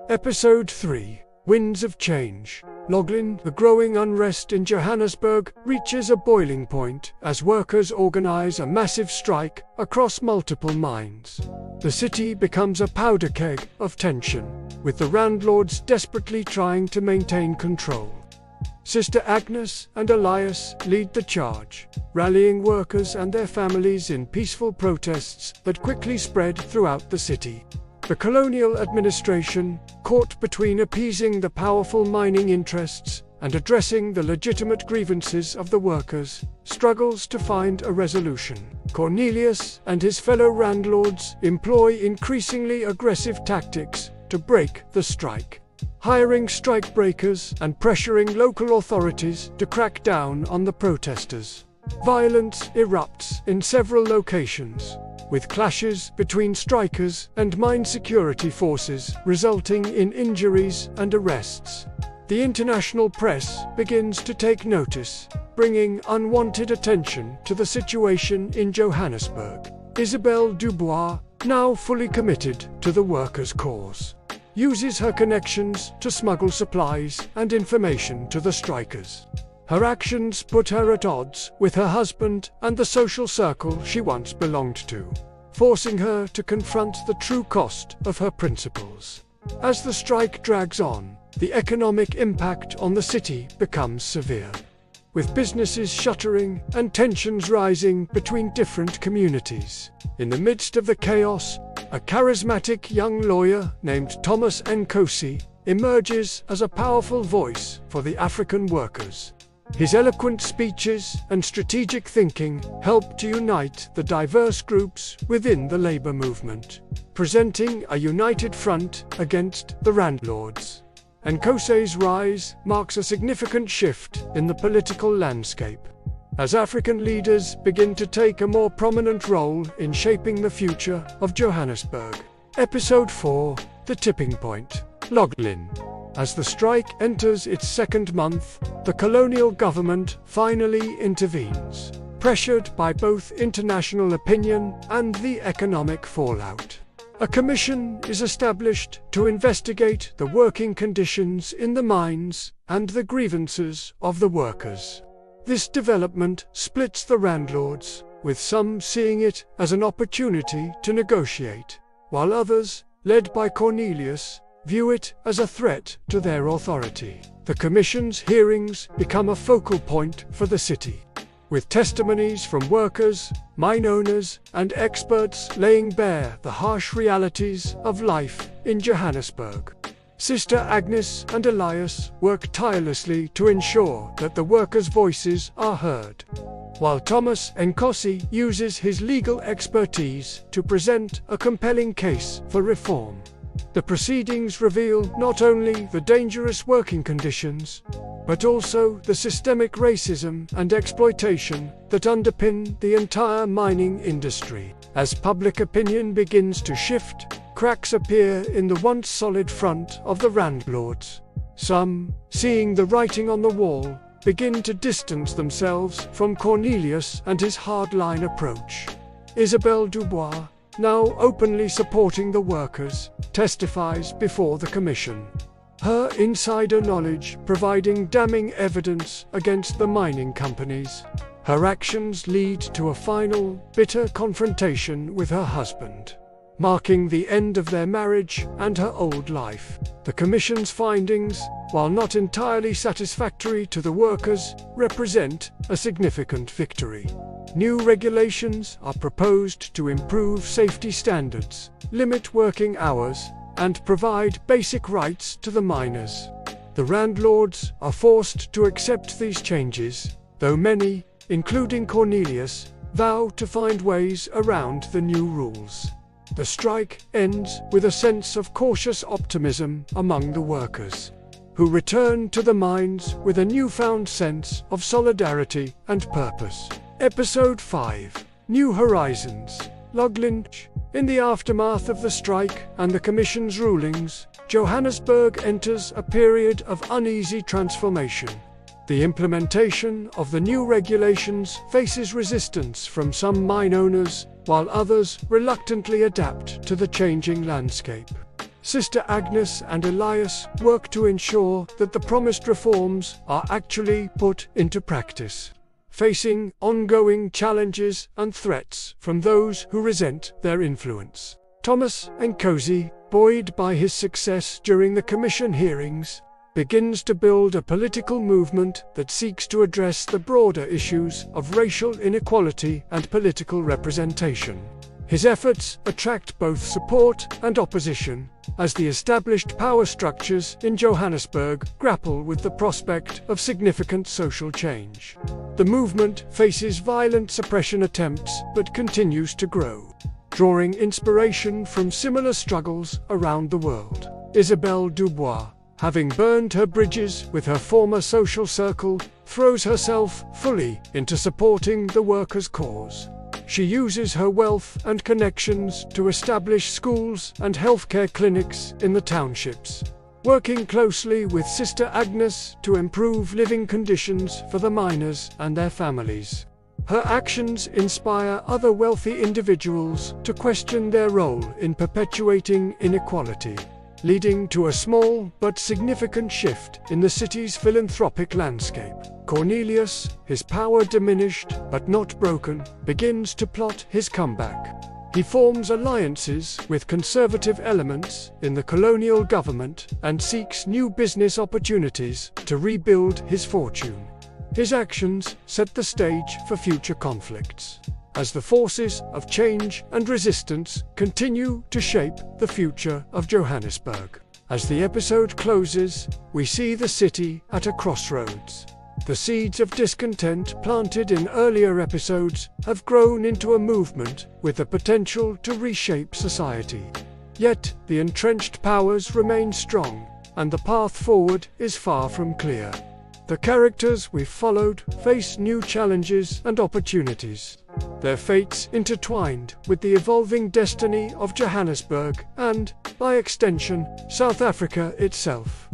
Episode 3: Winds of Change. Loglin. The growing unrest in Johannesburg reaches a boiling point as workers organize a massive strike across multiple mines. The city becomes a powder keg of tension, with the Randlords desperately trying to maintain control. Sister Agnes and Elias lead the charge, rallying workers and their families in peaceful protests that quickly spread throughout the city. The colonial administration, caught between appeasing the powerful mining interests and addressing the legitimate grievances of the workers, struggles to find a resolution. Cornelius and his fellow Randlords employ increasingly aggressive tactics to break the strike, hiring strikebreakers and pressuring local authorities to crack down on the protesters. Violence erupts in several locations, with clashes between strikers and mine security forces resulting in injuries and arrests. The international press begins to take notice, bringing unwanted attention to the situation in Johannesburg. Isabelle Dubois, now fully committed to the workers' cause, uses her connections to smuggle supplies and information to the strikers. Her actions put her at odds with her husband and the social circle she once belonged to, forcing her to confront the true cost of her principles. As the strike drags on, the economic impact on the city becomes severe, with businesses shuttering and tensions rising between different communities. In the midst of the chaos, a charismatic young lawyer named Thomas Nkosi emerges as a powerful voice for the African workers. His eloquent speeches and strategic thinking help to unite the diverse groups within the labor movement, presenting a united front against the Randlords. Nkosi's rise marks a significant shift in the political landscape, as African leaders begin to take a more prominent role in shaping the future of Johannesburg. Episode 4: The Tipping Point. Loglin. As the strike enters its second month, the colonial government finally intervenes, pressured by both international opinion and the economic fallout. A commission is established to investigate the working conditions in the mines and the grievances of the workers. This development splits the Randlords, with some seeing it as an opportunity to negotiate, while others, led by Cornelius, view it as a threat to their authority. The Commission's hearings become a focal point for the city, with testimonies from workers, mine owners, and experts laying bare the harsh realities of life in Johannesburg. Sister Agnes and Elias work tirelessly to ensure that the workers' voices are heard, while Thomas Nkosi uses his legal expertise to present a compelling case for reform. The proceedings reveal not only the dangerous working conditions, but also the systemic racism and exploitation that underpin the entire mining industry. As public opinion begins to shift, cracks appear in the once solid front of the Randlords. Some, seeing the writing on the wall, begin to distance themselves from Cornelius and his hardline approach. Isabelle Dubois, now openly supporting the workers, testifies before the commission, her insider knowledge providing damning evidence against the mining companies. Her actions lead to a final, bitter confrontation with her husband, marking the end of their marriage and her old life. The commission's findings, while not entirely satisfactory to the workers, represent a significant victory. New regulations are proposed to improve safety standards, limit working hours, and provide basic rights to the miners. The Randlords are forced to accept these changes, though many, including Cornelius, vow to find ways around the new rules. The strike ends with a sense of cautious optimism among the workers, who return to the mines with a newfound sense of solidarity and purpose. Episode 5: New Horizons. Loglin. In the aftermath of the strike and the Commission's rulings, Johannesburg enters a period of uneasy transformation. The implementation of the new regulations faces resistance from some mine owners, while others reluctantly adapt to the changing landscape. Sister Agnes and Elias work to ensure that the promised reforms are actually put into practice, facing ongoing challenges and threats from those who resent their influence. Thomas Nkosi, buoyed by his success during the commission hearings, begins to build a political movement that seeks to address the broader issues of racial inequality and political representation. His efforts attract both support and opposition, as the established power structures in Johannesburg grapple with the prospect of significant social change. The movement faces violent suppression attempts but continues to grow, drawing inspiration from similar struggles around the world. Isabelle Dubois, having burned her bridges with her former social circle, throws herself fully into supporting the workers' cause. She uses her wealth and connections to establish schools and healthcare clinics in the townships, working closely with Sister Agnes to improve living conditions for the miners and their families. Her actions inspire other wealthy individuals to question their role in perpetuating inequality, leading to a small but significant shift in the city's philanthropic landscape. Cornelius, his power diminished but not broken, begins to plot his comeback. He forms alliances with conservative elements in the colonial government and seeks new business opportunities to rebuild his fortune. His actions set the stage for future conflicts, as the forces of change and resistance continue to shape the future of Johannesburg. As the episode closes, we see the city at a crossroads. The seeds of discontent planted in earlier episodes have grown into a movement with the potential to reshape society. Yet, the entrenched powers remain strong, and the path forward is far from clear. The characters we've followed face new challenges and opportunities, their fates intertwined with the evolving destiny of Johannesburg and, by extension, South Africa itself.